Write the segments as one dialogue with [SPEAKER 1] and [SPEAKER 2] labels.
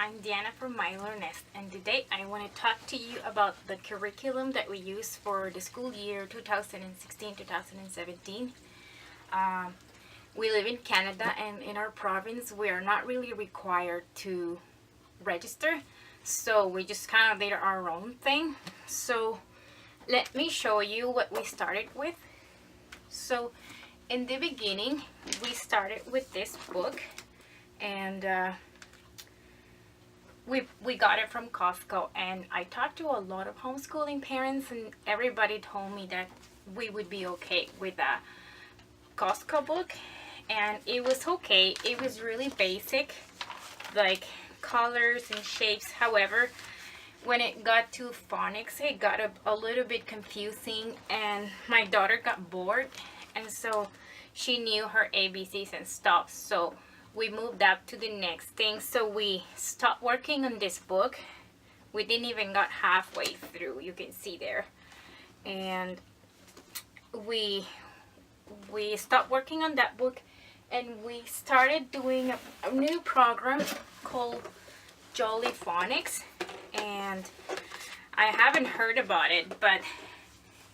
[SPEAKER 1] I'm Diana from Readiness, and today I want to talk to you about the curriculum that we use for the school year 2016-2017. We live in Canada, and in our province we are not really required to register, so we just kind of did our own thing. So let me show you what we started with. So in the beginning we started with this book, and we got it from Costco, and I talked to a lot of homeschooling parents, and everybody told me that we would be okay with a Costco book, and it was okay. It was really basic, like colors and shapes. However, when it got to phonics, it got a little bit confusing, and my daughter got bored, and so she knew her ABCs and stuff. So we moved up to the next thing. So we stopped working on this book. We didn't even got halfway through, you can see there. And we stopped working on that book, and we started doing a new program called Jolly Phonics. And I haven't heard about it, but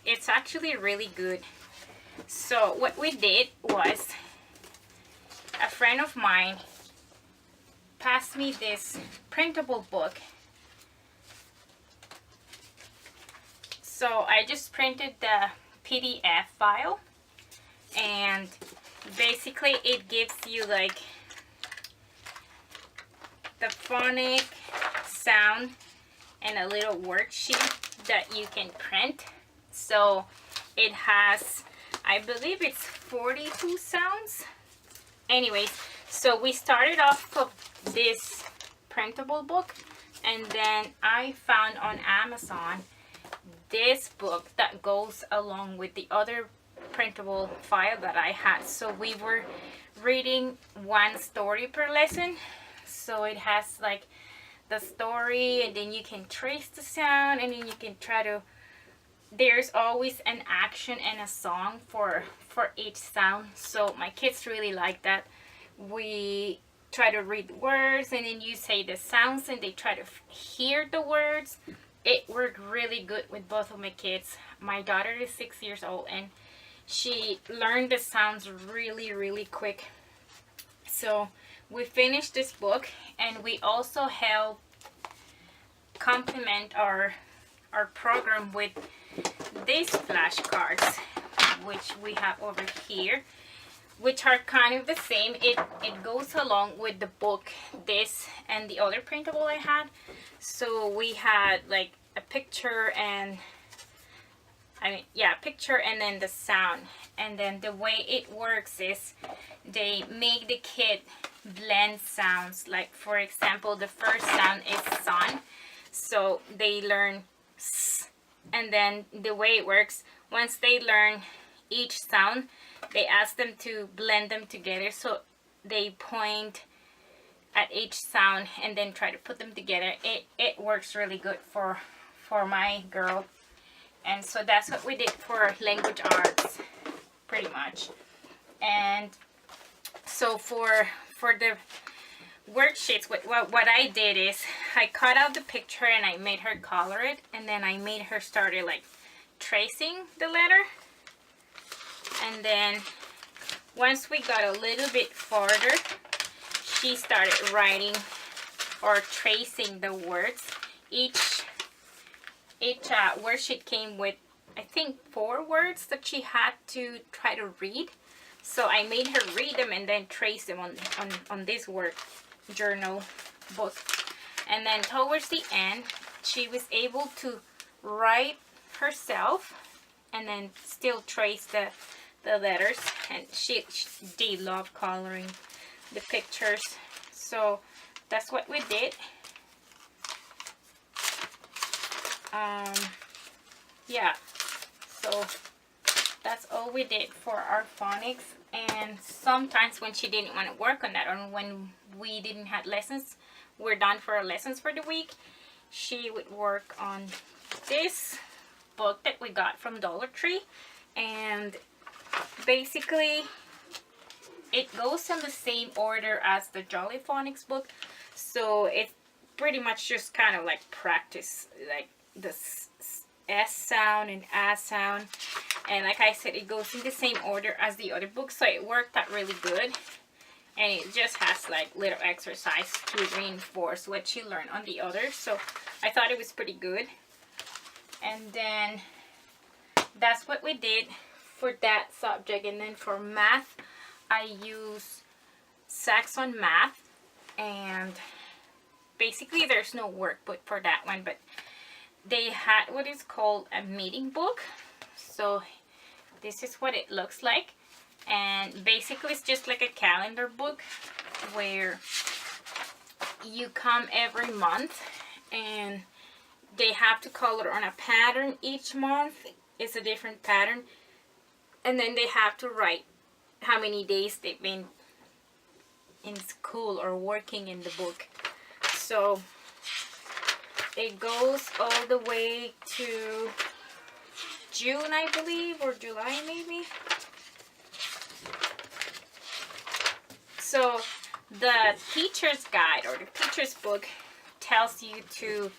[SPEAKER 1] it's actually really good. So what we did was, a friend of mine passed me this printable book. So I just printed the PDF file, and basically it gives you like the phonic sound and a little worksheet that you can print. So it has, I believe it's 42 sounds. Anyways, so we started off of this printable book, and then I found on Amazon this book that goes along with the other printable file that I had. So we were reading one story per lesson. So it has like the story, and then you can trace the sound, and then you can try to, there's always an action and a song for each sound. So my kids really like that. We try to read the words, and then you say the sounds, and they try to hear the words. It worked really good with both of my kids. My daughter is 6 years old, and she learned the sounds really quick. So we finished this book, and we also help complement our program with these flashcards, which we have over here, which are kind of the same. It goes along with the book, this and the other printable I had. So we had like a picture, and picture, and then the sound. And then the way it works is they make the kid blend sounds. Like for example, the first sound is sun, so they learn s. And then the way it works, once they learn each sound, they ask them to blend them together. So they point at each sound and then try to put them together. It works really good for my girl. And so that's what we did for language arts, pretty much. And so for the worksheets, what I did is I cut out the picture, and I made her color it, and then I made her start like tracing the letter. And then once we got a little bit farther, she started writing or tracing the words. Each worksheet came with, I think, 4 words that she had to try to read. So I made her read them and then trace them on this work journal book. And then towards the end, she was able to write herself and then still trace the letters. And they love coloring the pictures. So that's what we did. So that's all we did for our phonics. And sometimes when she didn't want to work on that, or when we didn't have lessons, we're done for our lessons for the week, she would work on this book that we got from Dollar Tree. And basically it goes in the same order as the Jolly Phonics book. So pretty much just kind of like practice like the S sound and A sound. And like I said, it goes in the same order as the other book, so it worked out really good. And it just has like little exercise to reinforce what you learned on the other. So I thought it was pretty good. And then that's what we did for that subject. And then for math, I use Saxon Math. And basically there's no workbook for that one, but they had what is called a meeting book. So this is what it looks like. And basically it's just like a calendar book where you come every month and they have to color on a pattern each month. It's a different pattern. And then they have to write how many days they've been in school or working in the book. So it goes all the way to June, I believe, or July maybe. So the teacher's guide or the teacher's book tells you to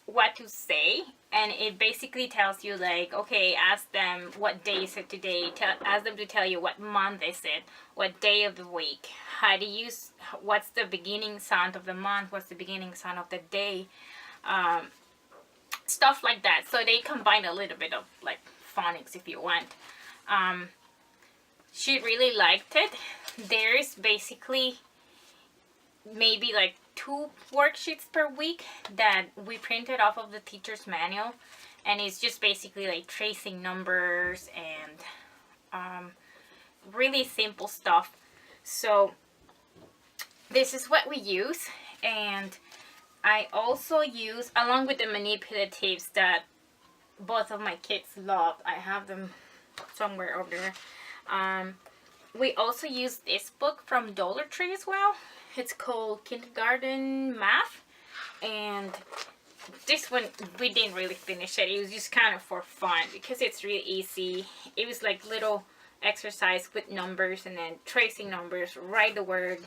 [SPEAKER 1] what to say, and it basically tells you like, okay, ask them what day is it today, ask them to tell you what month is it, what day of the week, how to use, what's the beginning sound of the month, what's the beginning sound of the day, stuff like that. So they combine a little bit of like phonics if you want. She really liked it. There's basically maybe like 2 worksheets per week that we printed off of the teacher's manual, and it's just basically like tracing numbers and really simple stuff. So this is what we use. And I also use, along with the manipulatives that both of my kids love, I have them somewhere over there. We also use this book from Dollar Tree as well. It's called Kindergarten Math, and this one we didn't really finish it. It was just kind of for fun because it's really easy. It was like little exercise with numbers and then tracing numbers, write the word.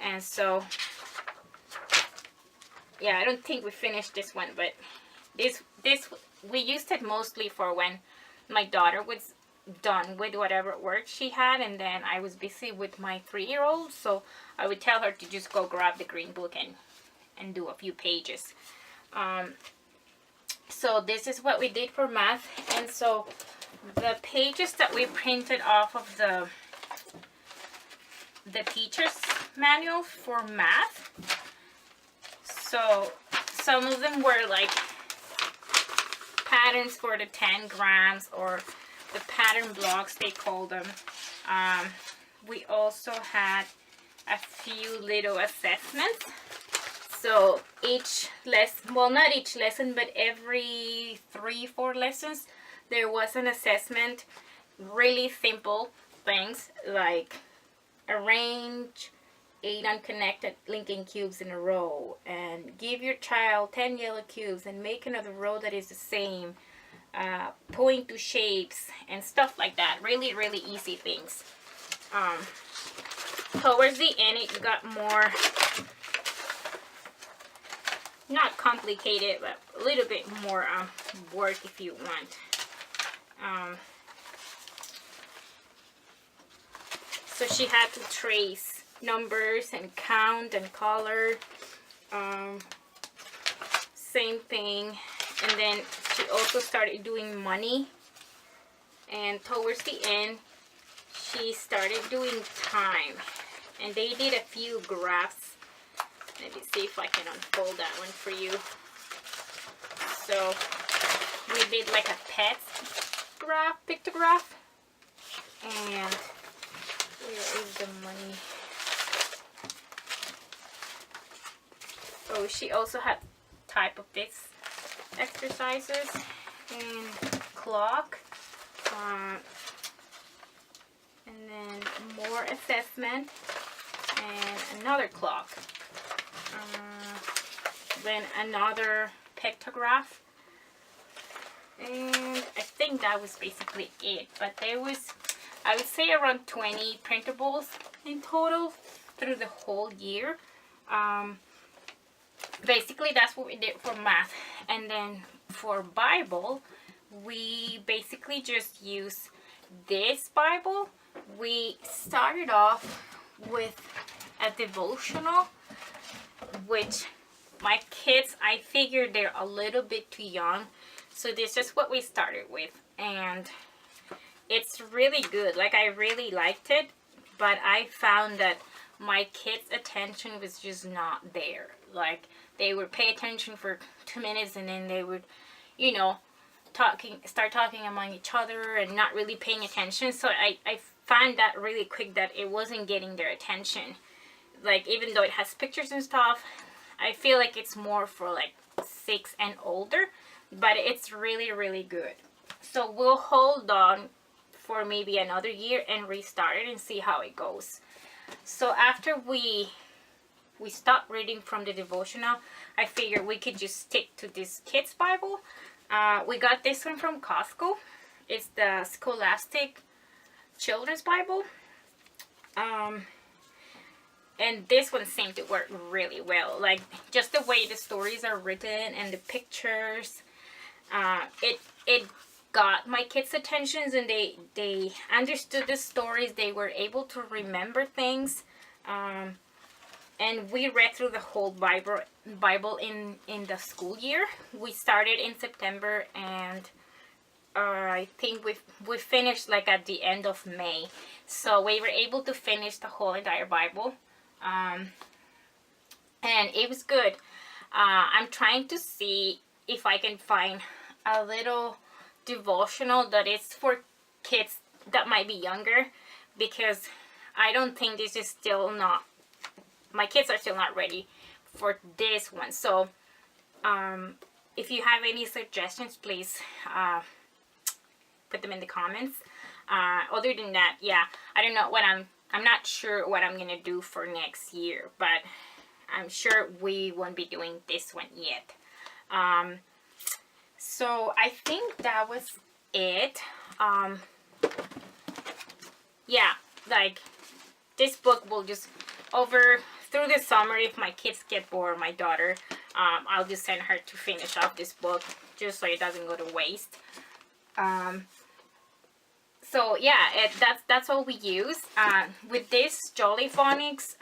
[SPEAKER 1] And so yeah, I don't think we finished this one, but this we used it mostly for when my daughter was done with whatever work she had, and then I was busy with my 3-year-old, so I would tell her to just go grab the green book and do a few pages. So this is what we did for math. And so the pages that we printed off of the teacher's manual for math, so some of them were like patterns for the 10 grams or the pattern blocks they call them. We also had a few little assessments. So each lesson, well, not each lesson, but every 3-4 lessons there was an assessment. Really simple things like arrange 8 unconnected linking cubes in a row, and give your child 10 yellow cubes and make another row that is the same. Point to shapes and stuff like that. Really, really easy things. Towards the end it got more, not complicated, but a little bit more work if you want. So she had to trace numbers and count and color. Same thing. And then she also started doing money. And towards the end, she started doing time. And they did a few graphs. Let me see if I can unfold that one for you. So we did like a pet graph, pictograph. And where is the money? Oh, she also had type of this exercises and clock, and then more assessment and another clock, then another pictograph, and I think that was basically it. But there was, I would say, around 20 printables in total through the whole year. Basically that's what we did for math. And then for Bible, we basically just use this Bible. We started off with a devotional, which my kids, I figured they're a little bit too young, so this is what we started with, and it's really good. Like, I really liked it, but I found that my kids' attention was just not there. Like, they would pay attention for 2 minutes and then they would, you know, start talking among each other and not really paying attention. So I found that really quick that it wasn't getting their attention. Like, even though it has pictures and stuff, I feel like it's more for like 6 and older, but it's really, really good. So we'll hold on for maybe another year and restart it and see how it goes. So after we stopped reading from the devotional, I figured we could just stick to this kids Bible. We got this one from Costco. It's the Scholastic Children's Bible. And this one seemed to work really well. Like, just the way the stories are written and the pictures, it got my kids' attentions, and they understood the stories. They were able to remember things. And we read through the whole Bible in the school year. We started in September, and I think we finished like at the end of May. So we were able to finish the whole entire Bible. And it was good. I'm trying to see if I can find a little devotional that is for kids that might be younger, because I don't think this is still not, my kids are still not ready for this one. So if you have any suggestions, please put them in the comments. Other than that, yeah, I don't know what I'm not sure what I'm gonna do for next year, but I'm sure we won't be doing this one yet. So I think that was it. Yeah, like, this book will just through the summer, if my kids get bored, my daughter, I'll just send her to finish off this book just so it doesn't go to waste. So yeah, that's all we use. With this Jolly Phonics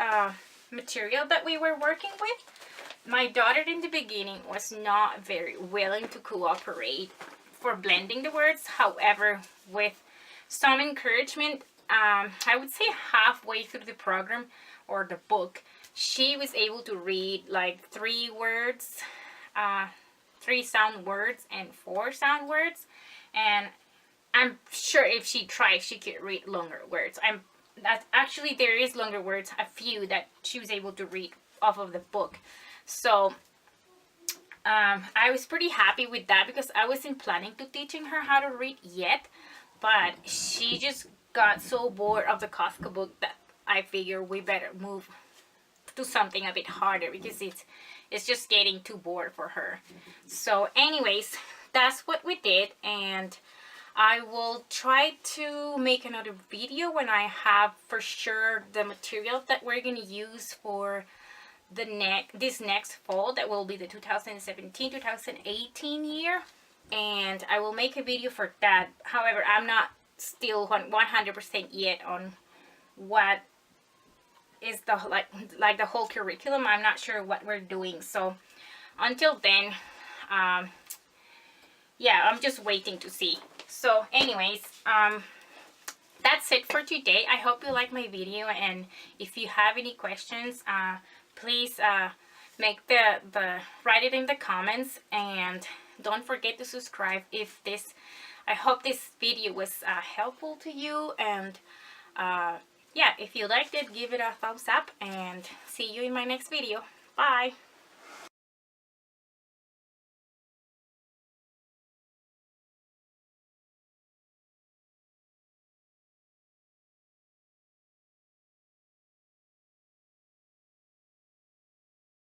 [SPEAKER 1] material that we were working with, my daughter in the beginning was not very willing to cooperate for blending the words. However, with some encouragement, I would say halfway through the program or the book, she was able to read like 3 words, 3 sound words and 4 sound words. And I'm sure if she tried, she could read longer words. Actually, there is longer words, a few that she was able to read off of the book. So I was pretty happy with that, because I wasn't planning to teaching her how to read yet, but she just got so bored of the Costco book that I figured we better move to something a bit harder, because it's just getting too bored for her. So anyways, that's what we did, and I will try to make another video when I have for sure the material that we're going to use for this next fall. That will be the 2017-2018 year, and I will make a video for that. However, I'm not still 100% yet on what is the like the whole curriculum. I'm not sure what we're doing, so until then, yeah, I'm just waiting to see. So anyways, that's it for today. I hope you like my video, and if you have any questions, please write it in the comments, and don't forget to subscribe I hope this video was helpful to you, and yeah, if you liked it, give it a thumbs up, and see you in my next video. Bye!